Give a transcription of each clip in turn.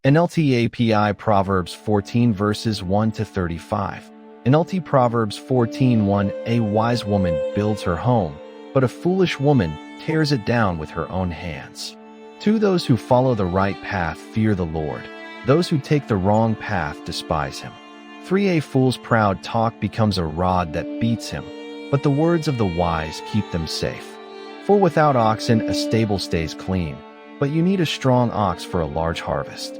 NLT API Proverbs 14 verses 1 to 35. NLT Proverbs 14:1 A wise woman builds her home, but a foolish woman tears it down with her own hands. 2 Those who follow the right path fear the Lord. Those who take the wrong path despise him. 3 A fool's proud talk becomes a rod that beats him, but the words of the wise keep them safe. 4 Without oxen a stable stays clean, but you need a strong ox for a large harvest.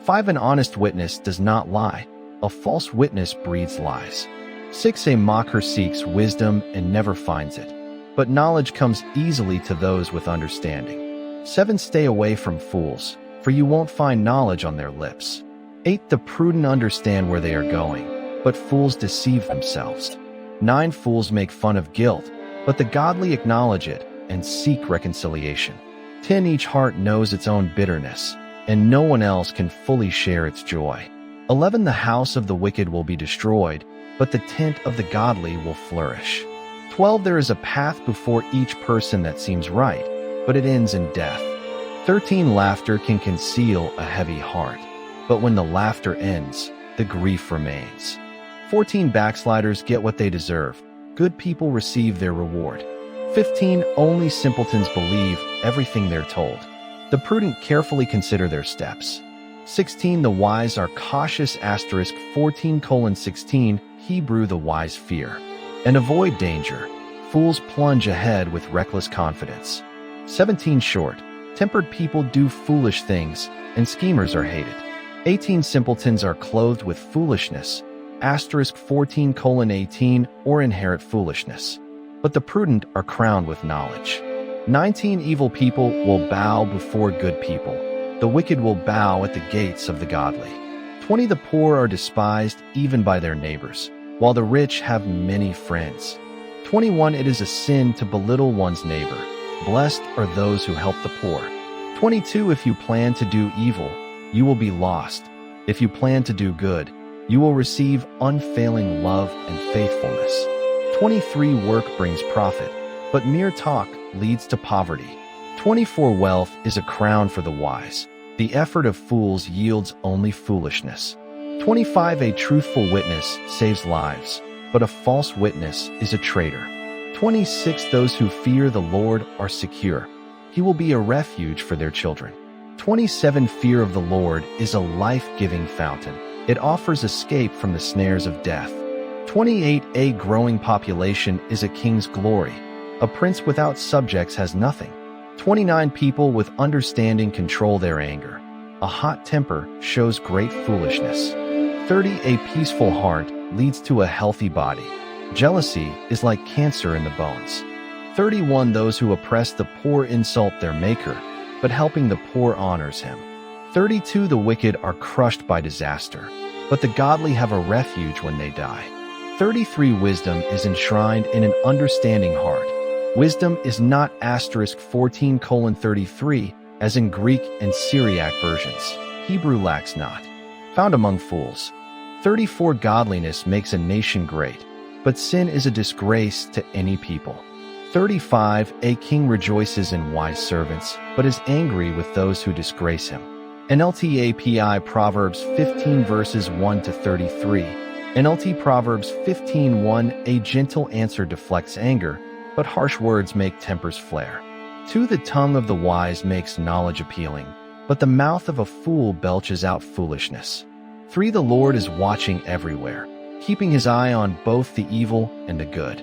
5 An honest witness does not lie. A false witness breeds lies. 6 A mocker seeks wisdom and never finds it, but knowledge comes easily to those with understanding. 7 Stay away from fools, for you won't find knowledge on their lips. 8 The prudent understand where they are going, but fools deceive themselves. 9 Fools make fun of guilt, but the godly acknowledge it and seek reconciliation. 10 Each heart knows its own bitterness, and no one else can fully share its joy. 11 The house of the wicked will be destroyed, but the tent of the godly will flourish. 12 There is a path before each person that seems right, but it ends in death. 13 Laughter can conceal a heavy heart, but when the laughter ends, the grief remains. 14 Backsliders get what they deserve. Good people receive their reward. 15 Only simpletons believe everything they're told. The prudent carefully consider their steps. 16 The wise are cautious 14:16 Hebrew The wise fear and avoid danger. Fools plunge ahead with reckless confidence. 17 Short-tempered people do foolish things, and schemers are hated. 18 Simpletons are clothed with foolishness 14:18 or inherit foolishness, but the prudent are crowned with knowledge. 19 Evil people will bow before good people. The wicked will bow at the gates of the godly. 20 The poor are despised even by their neighbors, while the rich have many friends. 21 It is a sin to belittle one's neighbor. Blessed are those who help the poor. 22 If you plan to do evil, you will be lost. If you plan to do good, you will receive unfailing love and faithfulness. 23 Work brings profit, but mere talk leads to poverty. 24 Wealth is a crown for the wise. The effort of fools yields only foolishness. 25 A truthful witness saves lives, but a false witness is a traitor. 26 Those who fear the Lord are secure. He will be a refuge for their children. 27 Fear of the Lord is a life-giving fountain. It offers escape from the snares of death. 28 A growing population is a king's glory. A prince without subjects has nothing. 29 People with understanding control their anger. A hot temper shows great foolishness. 30 A peaceful heart leads to a healthy body. Jealousy is like cancer in the bones. 31 Those who oppress the poor insult their maker, but helping the poor honors him. 32 The wicked are crushed by disaster, but the godly have a refuge when they die. 33 Wisdom is enshrined in an understanding heart. Wisdom is not *14:33, as in Greek and Syriac versions. Hebrew lacks not. Found among fools. 34 Godliness makes a nation great, but sin is a disgrace to any people. 35 A king rejoices in wise servants, but is angry with those who disgrace him. NLT API Proverbs 15 verses 1 to 33. NLT Proverbs 15:1 A gentle answer deflects anger, but harsh words make tempers flare. 2 The tongue of the wise makes knowledge appealing, but the mouth of a fool belches out foolishness. 3 The Lord is watching everywhere, keeping his eye on both the evil and the good.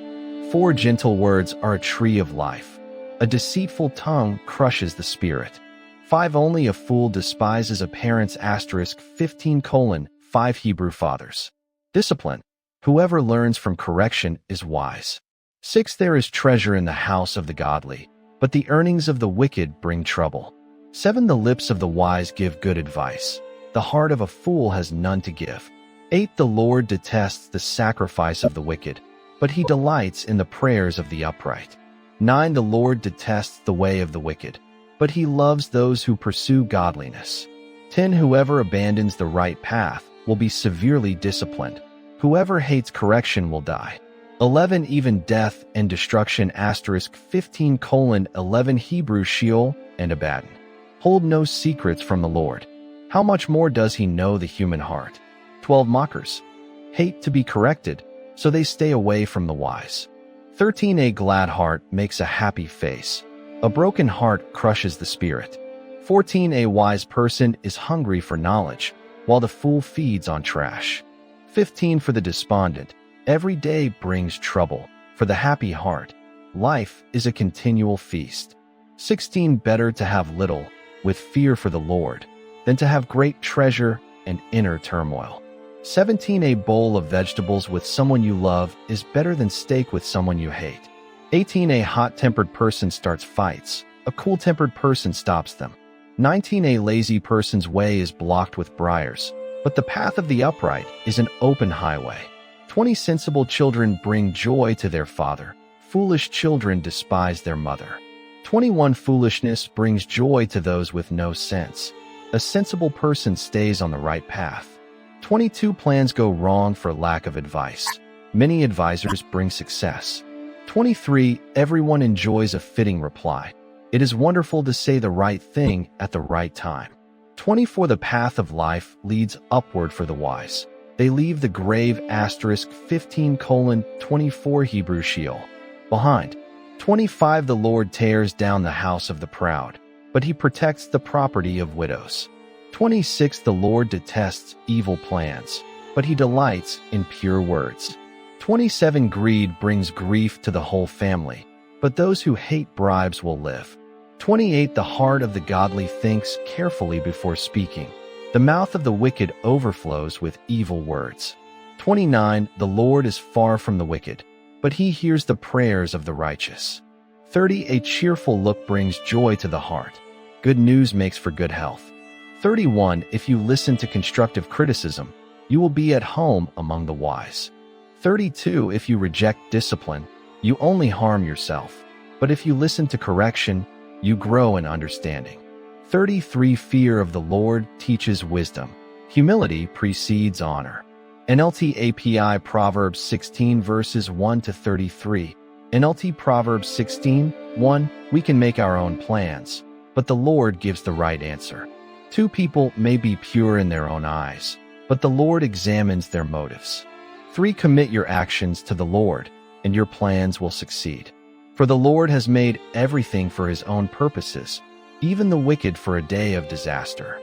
4 Gentle words are a tree of life. A deceitful tongue crushes the spirit. 5 Only a fool despises a parent's *15:5 Hebrew fathers. Discipline. Whoever learns from correction is wise. 6 There is treasure in the house of the godly, but the earnings of the wicked bring trouble. 7 The lips of the wise give good advice. The heart of a fool has none to give. 8 The Lord detests the sacrifice of the wicked, but he delights in the prayers of the upright. 9 The Lord detests the way of the wicked, but he loves those who pursue godliness. 10 Whoever abandons the right path will be severely disciplined. Whoever hates correction will die. 11 Even death and destruction *15:11 Hebrew Sheol and Abaddon hold no secrets from the Lord. How much more does he know the human heart? 12 mockers hate to be corrected, so they stay away from the wise. 13 A glad heart makes a happy face. A broken heart crushes the spirit. 14 A wise person is hungry for knowledge, while the fool feeds on trash. 15 For the despondent, every day brings trouble. For the happy heart, life is a continual feast. 16 Better to have little, with fear for the Lord, than to have great treasure and inner turmoil. 17 A bowl of vegetables with someone you love is better than steak with someone you hate. 18 A hot-tempered person starts fights. A cool-tempered person stops them. 19 A lazy person's way is blocked with briars, but the path of the upright is an open highway. 20 Sensible children bring joy to their father. Foolish children despise their mother. 21 Foolishness brings joy to those with no sense. A sensible person stays on the right path. 22 Plans go wrong for lack of advice. Many advisors bring success. 23 Everyone enjoys a fitting reply. It is wonderful to say the right thing at the right time. 24 The path of life leads upward for the wise. They leave the grave *15:24 Hebrew Sheol behind. 25 The Lord tears down the house of the proud, but he protects the property of widows. 26 The Lord detests evil plans, but he delights in pure words. 27 Greed brings grief to the whole family, but those who hate bribes will live. 28 The heart of the godly thinks carefully before speaking. The mouth of the wicked overflows with evil words. 29 The Lord is far from the wicked, but he hears the prayers of the righteous. 30 A cheerful look brings joy to the heart. Good news makes for good health. 31 If you listen to constructive criticism, you will be at home among the wise. 32 If you reject discipline, you only harm yourself. But if you listen to correction, you grow in understanding. 33 Fear of the Lord teaches wisdom. Humility precedes honor. NLT API Proverbs 16 verses 1 to 33. NLT Proverbs 16:1 We can make our own plans, but the Lord gives the right answer. Two people may be pure in their own eyes, but the Lord examines their motives. 3 Commit your actions to the Lord, and your plans will succeed. For the Lord has made everything for his own purposes, even the wicked for a day of disaster.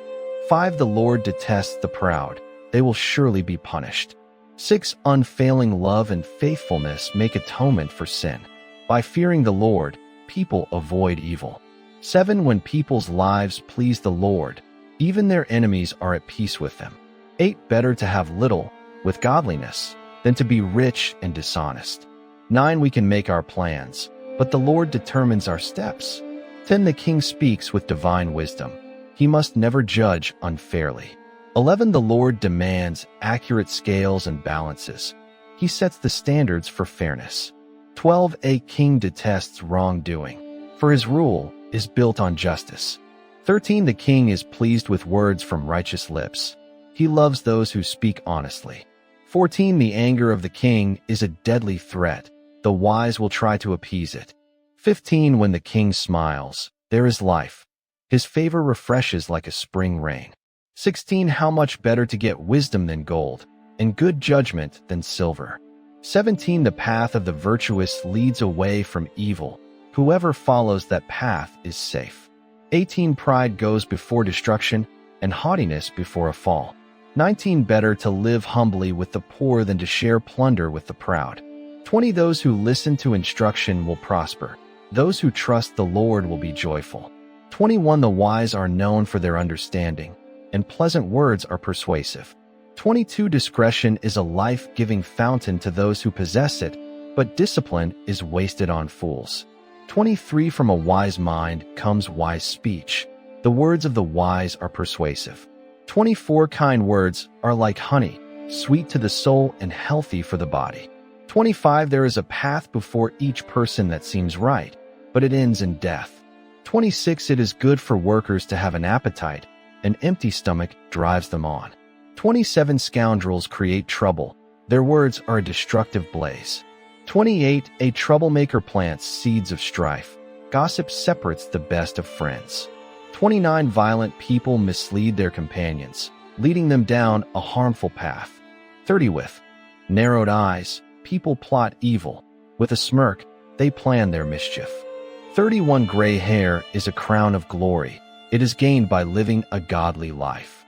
5 The Lord detests the proud. They will surely be punished. 6 Unfailing love and faithfulness make atonement for sin. By fearing the Lord, people avoid evil. 7 When people's lives please the Lord, even their enemies are at peace with them. 8 Better to have little, with godliness, than to be rich and dishonest. 9 We can make our plans, but the Lord determines our steps. 10 The king speaks with divine wisdom. He must never judge unfairly. 11 The Lord demands accurate scales and balances. He sets the standards for fairness. 12 A king detests wrongdoing, for his rule is built on justice. 13 The king is pleased with words from righteous lips. He loves those who speak honestly. 14 The anger of the king is a deadly threat. The wise will try to appease it. 15 When the king smiles, there is life. His favor refreshes like a spring rain. 16 How much better to get wisdom than gold, and good judgment than silver. 17 The path of the virtuous leads away from evil. Whoever follows that path is safe. 18 Pride goes before destruction, and haughtiness before a fall. 19 Better to live humbly with the poor than to share plunder with the proud. 20 Those who listen to instruction will prosper. Those who trust the Lord will be joyful. 21 The wise are known for their understanding, and pleasant words are persuasive. 22 Discretion is a life-giving fountain to those who possess it, but discipline is wasted on fools. 23 From a wise mind comes wise speech. The words of the wise are persuasive. 24 Kind words are like honey, sweet to the soul and healthy for the body. 25 There is a path before each person that seems right, but it ends in death. 26 It is good for workers to have an appetite. An empty stomach drives them on. 27 Scoundrels create trouble. Their words are a destructive blaze. 28 A troublemaker plants seeds of strife. Gossip separates the best of friends. 29 Violent people mislead their companions, leading them down a harmful path. 30 With narrowed eyes, people plot evil. With a smirk, they plan their mischief. 31 Gray hair is a crown of glory. It is gained by living a godly life.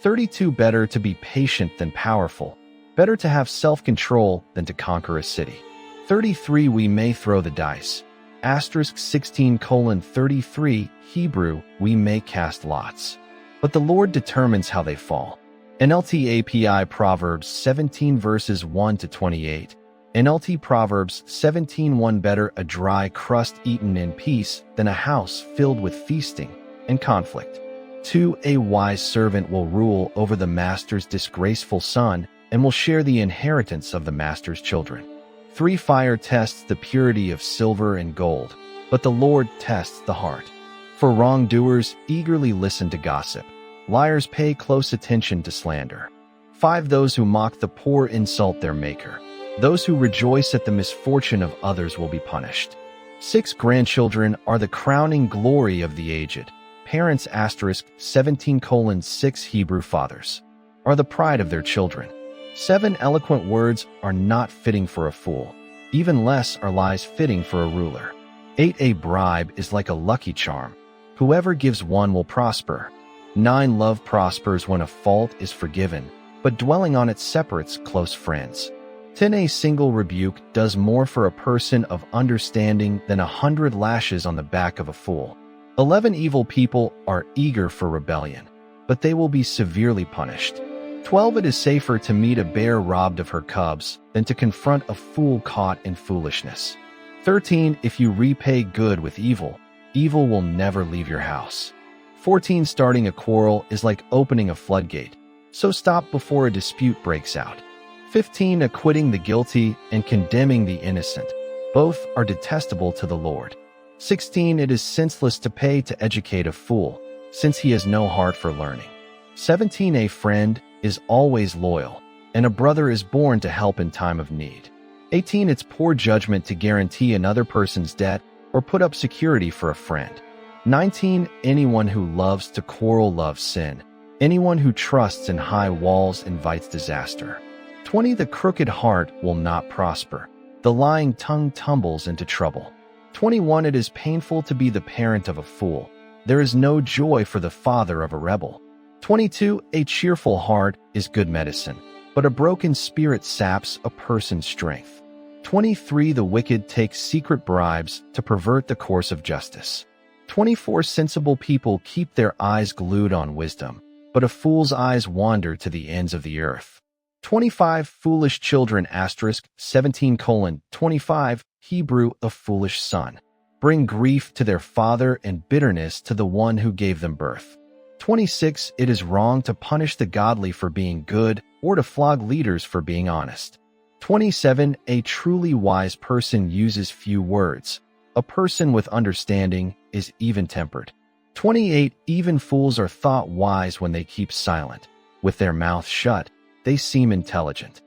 32 Better to be patient than powerful. Better to have self-control than to conquer a city. 33 We may throw the dice. Asterisk 16:33 Hebrew, we may cast lots. But the Lord determines how they fall. NLT API Proverbs 17 verses 1 to 28. NLT Proverbs 17:1 Better a dry crust eaten in peace than a house filled with feasting and conflict. 2 A wise servant will rule over the master's disgraceful son and will share the inheritance of the master's children. 3 Fire tests the purity of silver and gold, but the Lord tests the heart. For wrongdoers eagerly listen to gossip. Liars pay close attention to slander. 5 Those who mock the poor insult their maker. Those who rejoice at the misfortune of others will be punished. 6 Grandchildren are the crowning glory of the aged. Parents 17:6 Hebrew fathers are the pride of their children. 7 Eloquent words are not fitting for a fool. Even less are lies fitting for a ruler. 8 A bribe is like a lucky charm. Whoever gives one will prosper. 9 Love prospers when a fault is forgiven, but dwelling on it separates close friends. 10 A single rebuke does more for a person of understanding than 100 lashes on the back of a fool. 11 Evil people are eager for rebellion, but they will be severely punished. 12 It is safer to meet a bear robbed of her cubs than to confront a fool caught in foolishness. 13 If you repay good with evil, evil will never leave your house. 14 Starting a quarrel is like opening a floodgate, so stop before a dispute breaks out. 15 Acquitting the guilty and condemning the innocent, both are detestable to the Lord. 16 It is senseless to pay to educate a fool, since he has no heart for learning. 17 A friend is always loyal, and a brother is born to help in time of need. 18 It's poor judgment to guarantee another person's debt or put up security for a friend. 19 Anyone who loves to quarrel loves sin. Anyone who trusts in high walls invites disaster. 20 The crooked heart will not prosper. The lying tongue tumbles into trouble. 21 It is painful to be the parent of a fool. There is no joy for the father of a rebel. 22 A cheerful heart is good medicine, but a broken spirit saps a person's strength. 23 The wicked take secret bribes to pervert the course of justice. 24 Sensible people keep their eyes glued on wisdom, but a fool's eyes wander to the ends of the earth. 25 Foolish children 17:25 Hebrew a foolish son. Bring grief to their father and bitterness to the one who gave them birth. 26 It is wrong to punish the godly for being good or to flog leaders for being honest. 27 A truly wise person uses few words. A person with understanding is even-tempered. 28 Even fools are thought wise when they keep silent. With their mouths shut, they seem intelligent.